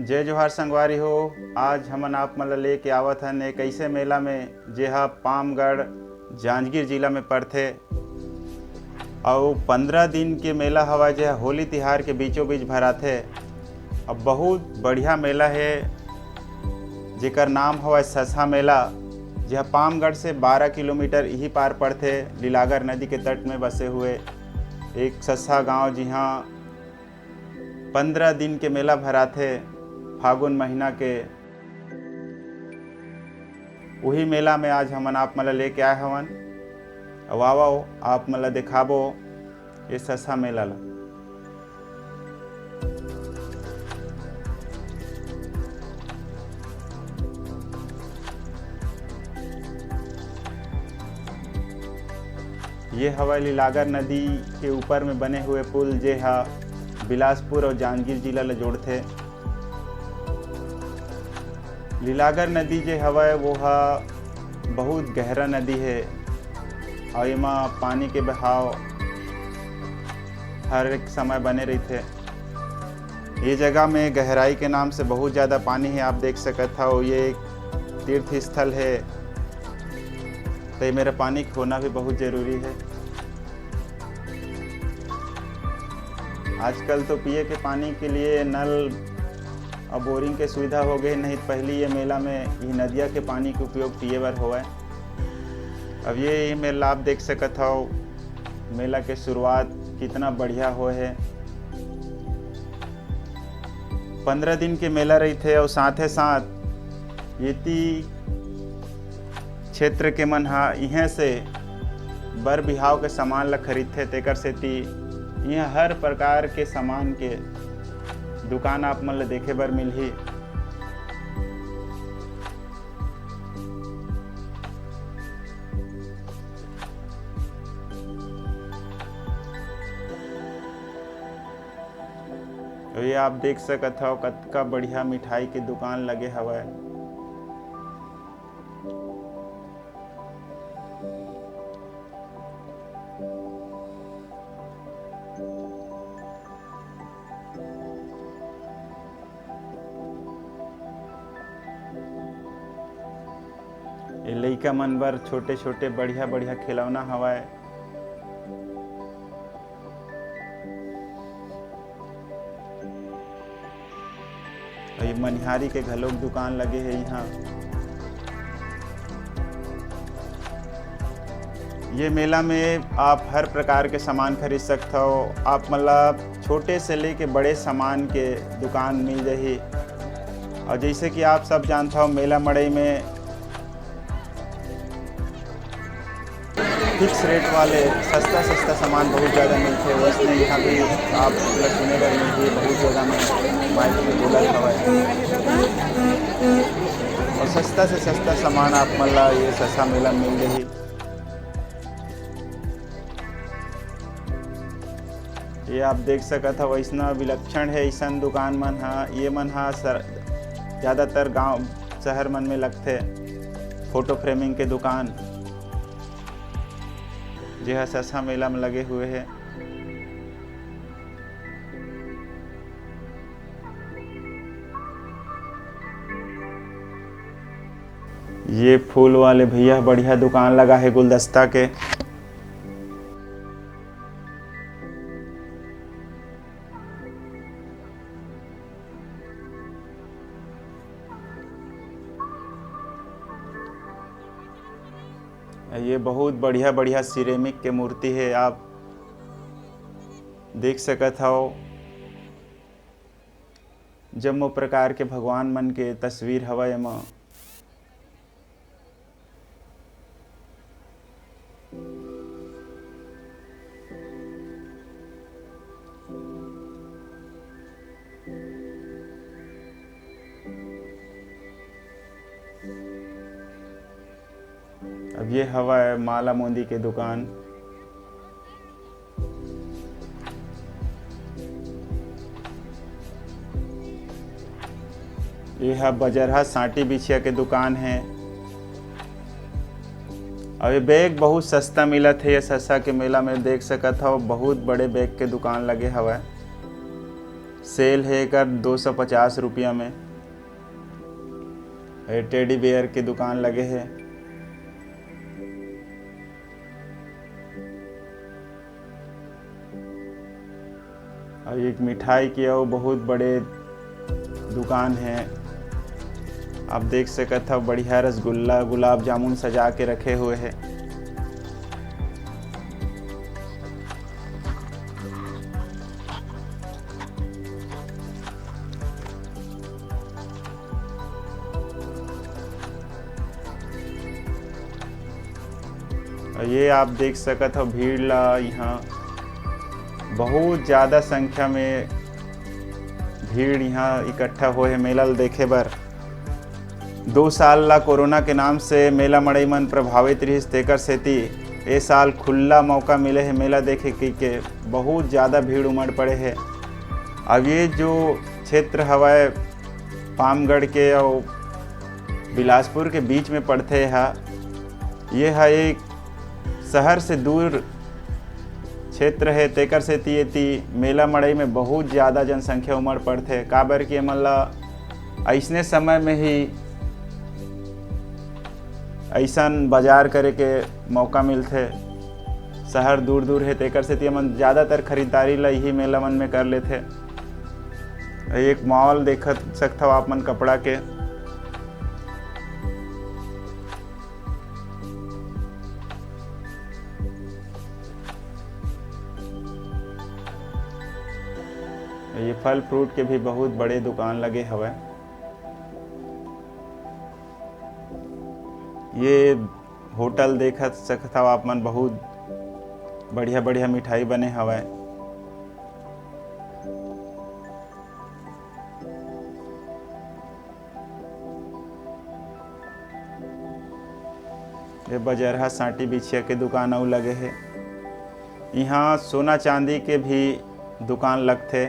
जय जोहार संगवारी हो। आज हमन आप मन ल लेके आवत हन एक ऐसे मेला में जेहा पामगढ़ जांजगीर जिला में पड़थे और 15 दिन के मेला हवा जेहा होली तिहार के बीचों बीच भराथे। अब बहुत बढ़िया मेला है जेकर नाम हवा ससा मेला, जहाँ पामगढ़ से 12 किलोमीटर यही पार पड़थे। लीलागर नदी के तट में बसे हुए एक ससा गांव, जहाँ 15 दिन के मेला भराथे फागुन महीना के। वही मेला में आज हमन आप मन लेके आए हवन। अब आओ आप मन दिखाबो ये ससा मेला ला। ये हवा लीलागर नदी के ऊपर में बने हुए पुल जेहा बिलासपुर और जांजगीर जिला ला जोड़थे। लीलागर नदी जे हवा वो बहुत गहरा नदी है और एमा पानी के बहाव हर एक समय बने रहते। ये जगह में गहराई के नाम से बहुत ज़्यादा पानी है, आप देख सकते हो। ये एक तीर्थ स्थल है तो मेरा पानी खोना भी बहुत ज़रूरी है। आजकल तो पिए के पानी के लिए नल और बोरिंग के सुविधा हो गई, नहीं पहले ये मेला में ये नदिया के पानी के उपयोग पिए बर होवे। अब ये मेला आप देख सकते हो, मेला के शुरुआत कितना बढ़िया हो है। 15 दिन के मेला रही थे और साथे साथ येती क्षेत्र के मन यहाँ से बर बिहाव के सामान ला खरीदते। तेकर सेती यहाँ हर प्रकार के सामान के दुकान आप मन ला देखे बर मिलही। तो ये आप देख सकत हो कतका बढ़िया मिठाई के दुकान लगे हवे। ये लइका मन बर छोटे छोटे बढ़िया बढ़िया खिलौना हवाए। ये मनिहारी के घलोक दुकान लगे है यहाँ। ये मेला में आप हर प्रकार के सामान खरीद सकते हो। आप मतलब छोटे से लेके बड़े सामान के दुकान मिल जाही। और जैसे कि आप सब जानते हो, मेला मड़ई में फिक्स रेट वाले सस्ता सामान बहुत ज़्यादा मिलते हैं। वैसे यहाँ भी आप सुने बर मिलती बहुत जगह में माइक में बोला हवा है। और सस्ता से सस्ता सामान आप मतलब ये सस्ता मेला मिल रही। ये आप देख सकते हो, वैसना विलक्षण है ऐसा दुकान मन ये मन ज़्यादातर गांव शहर मन में लगते। फोटो फ्रेमिंग के दुकान जो ससा मेला में लगे हुए हैं। ये फूल वाले भैया बढ़िया दुकान लगा है गुलदस्ता के। ये बहुत बढ़िया बढ़िया सिरेमिक के मूर्ति है, आप देख सकते हो। जम्मो प्रकार के भगवान मन के तस्वीर हवा एमा। अब ये हवा है माला मोदी के दुकान। ये है बजरहा साटी बिछिया के दुकान है। और ये बैग बहुत सस्ता मिला थे। ये सस्ता के मेला में देख सकत हो, बहुत बड़े बैग के दुकान लगे हवा। सेल है कर 250 रुपया में। ये टेडी बेयर की दुकान लगे है। और एक मिठाई की और बहुत बड़े दुकान है। आप देख सकते हो बढ़िया रसगुल्ला गुलाब जामुन सजा के रखे हुए हैं। ये आप देख सकते हो भीड़ ला, यहाँ बहुत ज़्यादा संख्या में भीड़ यहाँ इकट्ठा हुए है मेला देखे बर। 2 साल ला कोरोना के नाम से मेला मड़ई मन प्रभावित रही, तेकर सेती ए साल खुला मौका मिले है मेला देखे के बहुत ज़्यादा भीड़ उमड़ पड़े है। अब ये जो क्षेत्र हवाए पामगढ़ के और बिलासपुर के बीच में पड़ते है, ये है एक शहर से दूर क्षेत्र है, तेकर से ती मेला मड़ई में बहुत ज़्यादा जनसंख्या उमड़ पड़ते। काबर कि मतलब ऐसने समय में ही ऐसन बाजार करे के मौका मिलते। शहर दूर दूर है, तेकर से ती मन ज़्यादातर खरीदारी ला यही मेला मन में कर लेते। एक मॉल देख सकते हो आप मन कपड़ा के। ये फल फ्रूट के भी बहुत बड़े दुकान लगे हवे। ये होटल देख सकते हो आप मन, बहुत बढ़िया बढ़िया मिठाई बने हवे। ये बजरहा साटी बिछिया के दुकान और लगे है। यहाँ सोना चांदी के भी दुकान लगते।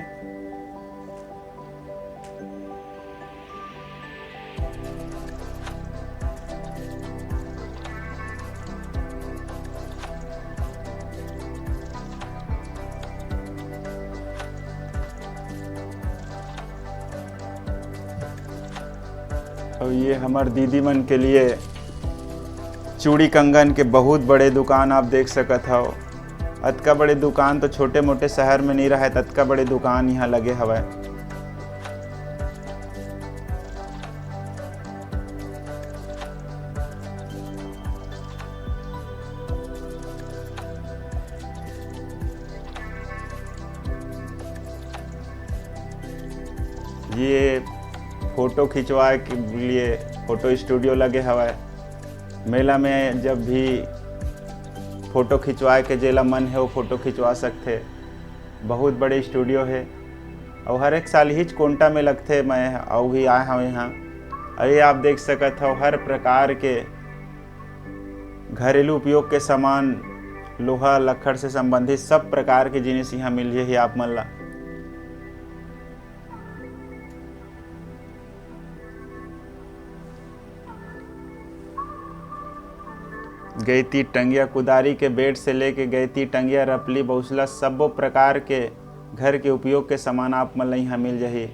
और ये हमार दीदी मन के लिए चूड़ी कंगन के बहुत बड़े दुकान आप देख सकत हो। अतका बड़े दुकान तो छोटे मोटे शहर में नहीं रहे, अतका बड़े दुकान यहाँ लगे हवे। ये फोटो खिंचवाए के लिए फोटो स्टूडियो लगे हवा। मेला में जब भी फ़ोटो खिंचवाए के जेला मन है वो फ़ोटो खिंचवा सकते। बहुत बड़े स्टूडियो है और हर एक साल ही कोंटा में लगते। मैं और भी आया हूँ यहाँ। अरे आप देख सकते हो हर प्रकार के घरेलू उपयोग के सामान, लोहा लक्कड़ से संबंधित सब प्रकार के जिनिस यहाँ मिल जाही आप मन ला। गैती टंगिया कुदारी के बेड से लेके गैती टंगिया रपली बौसला सब प्रकार के घर के उपयोग के सामान आप मन ला यहाँ मिल जाही।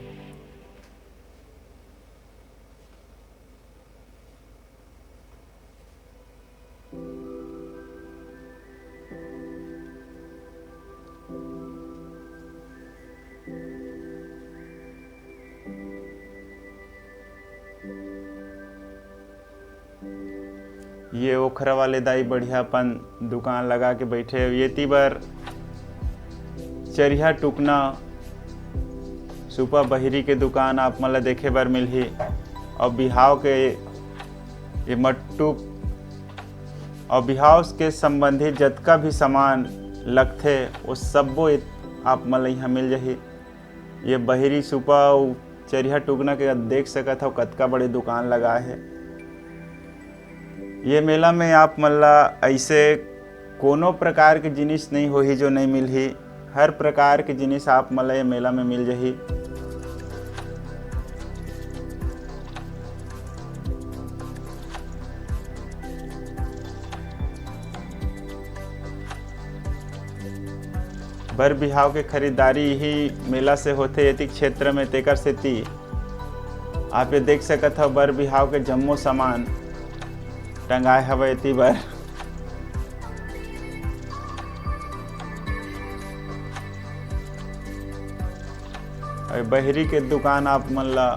ये ओखरा वाले दाई बढ़िया अपन दुकान लगा के बैठे। ये तीबर चरिया टुकना सुपा बहिरी के दुकान आप मन ला देखे बर मिलही। और बिहाव के ये मट्टुक और बिहाव के संबंधित जतका भी सामान लगथे वो सब्बो आप मन ला यहाँ मिल जाही। ये बहिरी सुपा और चरिया टुकना के देख सकत हो कतका बड़े दुकान लगाए है। ये मेला में आप मन ला ऐसे कोनो प्रकार के जिनिस नहीं होही जो नहीं मिलही। हर प्रकार के जिनिस आप मन ला ये मेला में मिल जाही। बर बिहाव के खरीदारी यही मेला से होते एति क्षेत्र में, तेकर सेती आप ये देख सकत हो बर बिहाव के जम्मो सामान टंगाए हवे एति बर। बहरी के दुकान आप मन ला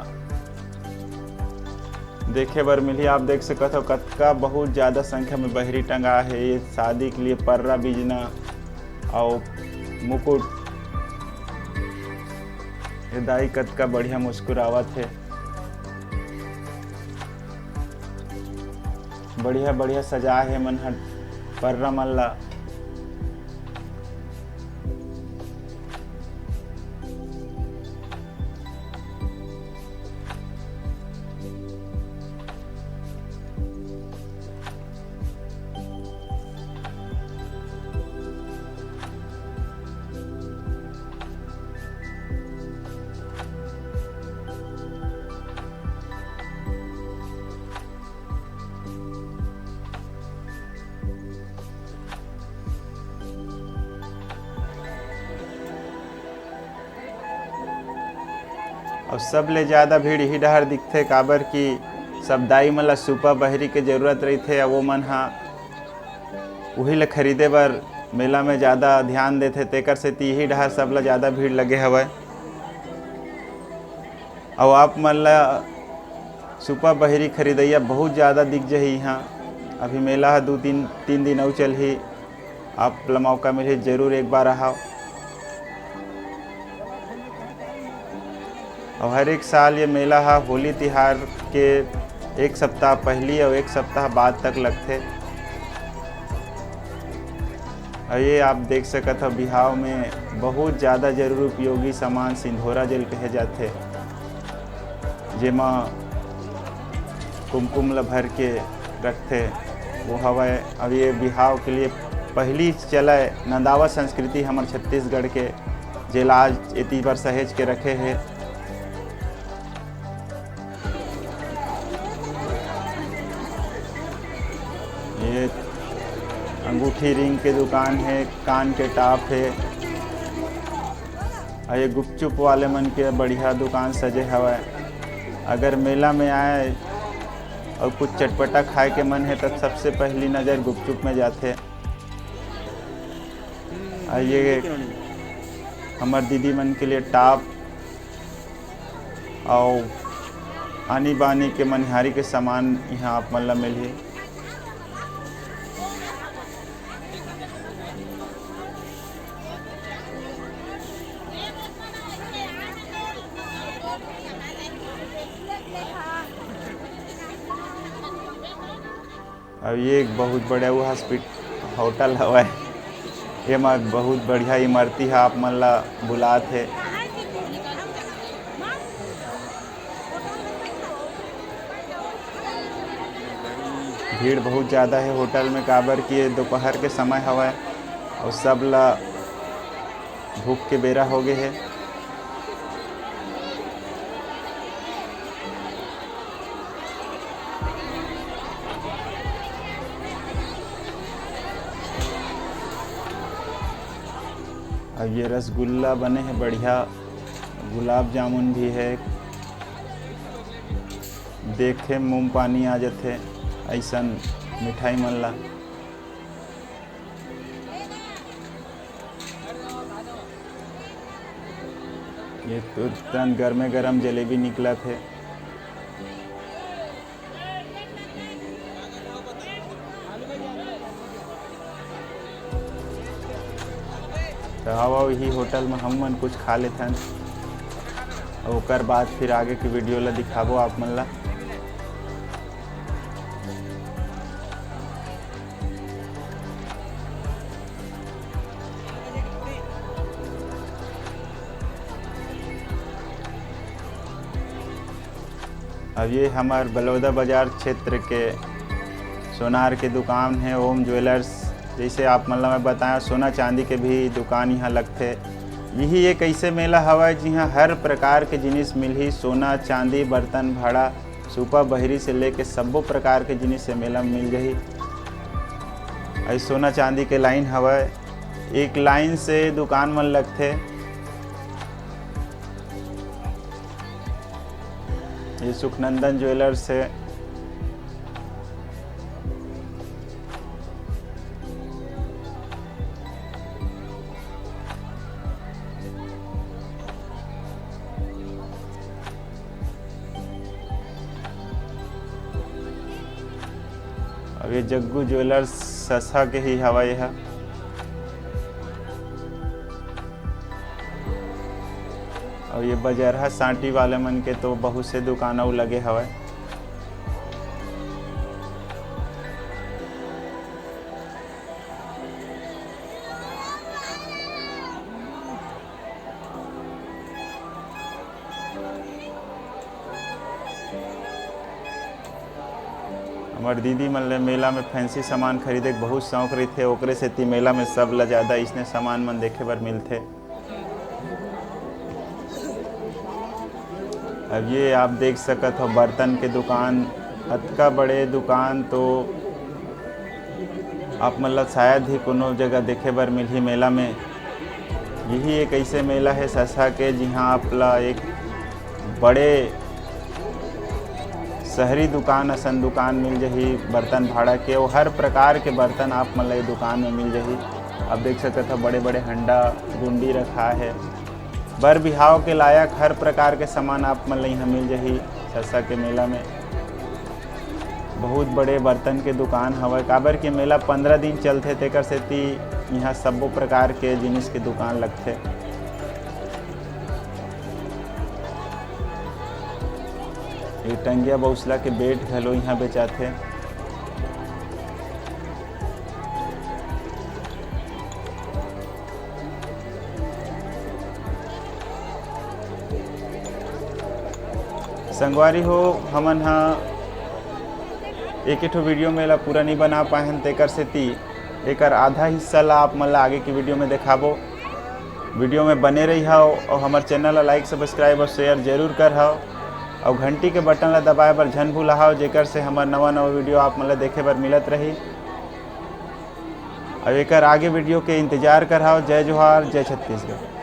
देखे बर मिली। आप देख सकत हो कतका बहुत ज़्यादा संख्या में बहरी टंगा है। ये शादी के लिए पर्रा बिजना और मुकुट। ये दाई कतका बढ़िया मुस्कुरावत है। बढ़िया बढ़िया सजा है मन हर पर्रा मन ला। और सब ले ज़्यादा भीड़ यही डहर दिखथे, काबर कि सब दाई मन ला सुपा बहरी के जरूरत रहीथे। वो मन हा वही ला खरीदे बर मेला में ज़्यादा ध्यान देथे, तेकर सेती यही डहर सब ला ज़्यादा भीड़ लगे हवय। और आप मन ला सुपा बहरी खरीदैया बहुत ज़्यादा दिख जाही यहाँ। अभी मेला हा 2-3 दिन और चलही। आप ला मौका मिले जरूर एक बार आओ। और हर एक साल ये मेला हा होली तिहार के एक सप्ताह पहली और एक सप्ताह बाद तक लगते। और ये आप देख सकत हो बिहाव में बहुत ज़्यादा जरूर उपयोगी सामान सिंधोरा जल कहे जाते, जेमा कुमकुम ला भर के रखते वो हवय। अब ये बिहाव के लिए पहली चले नंदावा संस्कृति हमार छत्तीसगढ़ के, जेला आज एती बार सहेज के रखे है। ये अंगूठी रिंग के दुकान है, कान के टाप है। और ये गुपचुप वाले मन के बढ़िया दुकान सजे हवय। अगर मेला में आए और कुछ चटपटा खाए के मन है तो सबसे पहली नज़र गुपचुप में जाते। और ये हमार दीदी मन के लिए टाप और आनी बानी के मनिहारी के सामान यहाँ आप मन ला मिली। अब ये एक बहुत बड़ा वो होटल हवा है। ये बहुत बढ़िया इमारती है, आप मन ला बुलात है। भीड़ बहुत ज़्यादा है होटल में, काबर कि दोपहर के समय हवा है और सब ला भूख के बेरा हो गए है। अब ये रसगुल्ला बने हैं बढ़िया, गुलाब जामुन भी है। देखे मुँह पानी आ जाते ऐसन मिठाई मन ला। ये तुरंत गर्मे गरम जलेबी निकला थे। तो हवा वही होटल में हम मन कुछ खा लेथन और ओकर बाद फिर आगे की वीडियो ला दिखाबो आप मन ला। अब ये हमार बलौदा बाजार क्षेत्र के सोनार के दुकान है, ओम ज्वेलर्स। जैसे आप मतलब मैं बताया, सोना चांदी के भी दुकान यहाँ लगते। यही एक ऐसे मेला हवा जहाँ हर प्रकार के जिनिस मिली। सोना चांदी बर्तन भाड़ा सुपा बहरी से लेके सबो प्रकार के जिनिस से मेला में मिल जाही। ऐसे सोना चांदी के लाइन हवा एक लाइन से दुकान मन लगथे। ये सुखनंदन ज्वेलर्स है। अब ये जग्गू ज्वेलर्स ससा के ही हवा है। और ये बजरहा सांटी वाले मन के तो बहुत से दुकान अउ लगे हवय। हमार दीदी मन ले मेला में फैंसी सामान खरीदे के बहुत शौक रही, ओकरे सेती मेला में सब ला ज़्यादा इसने सामान मन देखे बर मिलते। अब ये आप देख सकत हो बर्तन के दुकान, अतका बड़े दुकान तो आप मतलब शायद ही कोनो जगह देखे बर मिलही मेला में। यही एक ऐसे मेला है ससा के जहाँ आपला एक बड़े शहरी दुकान असन दुकान मिल जही बर्तन भाड़ा के, और हर प्रकार के बर्तन आप मतलब दुकान में मिल जही। आप देख सकते हो बड़े बड़े हंडा गुंडी रखा है, बर बिहाव के लायक हर प्रकार के सामान आप मतलब यहाँ मिल जही ससा के मेला में। बहुत बड़े बर्तन के दुकान हवा, काबर के मेला 15 दिन चलते तेकर सेती यहाँ सबो प्रकार के जिनिस के दुकान लगते। ये टंगिया बौसला के बेट घलो यहाँ बेचाथे। संगवारी हो हमन हा एक ठो वीडियो में ला पूरा नहीं बना पाए हैं, तेकर सेती एकर आधा हिस्सा ला आप मन ला आगे की वीडियो में दिखाबो। वीडियो में बने रही हो और हमार चैनल ला लाइक सब्सक्राइब और शेयर जरूर कर हो, और घंटी के बटन ला दबाए बर झन भूलाओ, जेकर से हमार नवा वीडियो आप मन ला देखे बर मिलत रही। और एकर आगे वीडियो के इंतजार कराओ। जय जोहार, जय छत्तीसगढ़।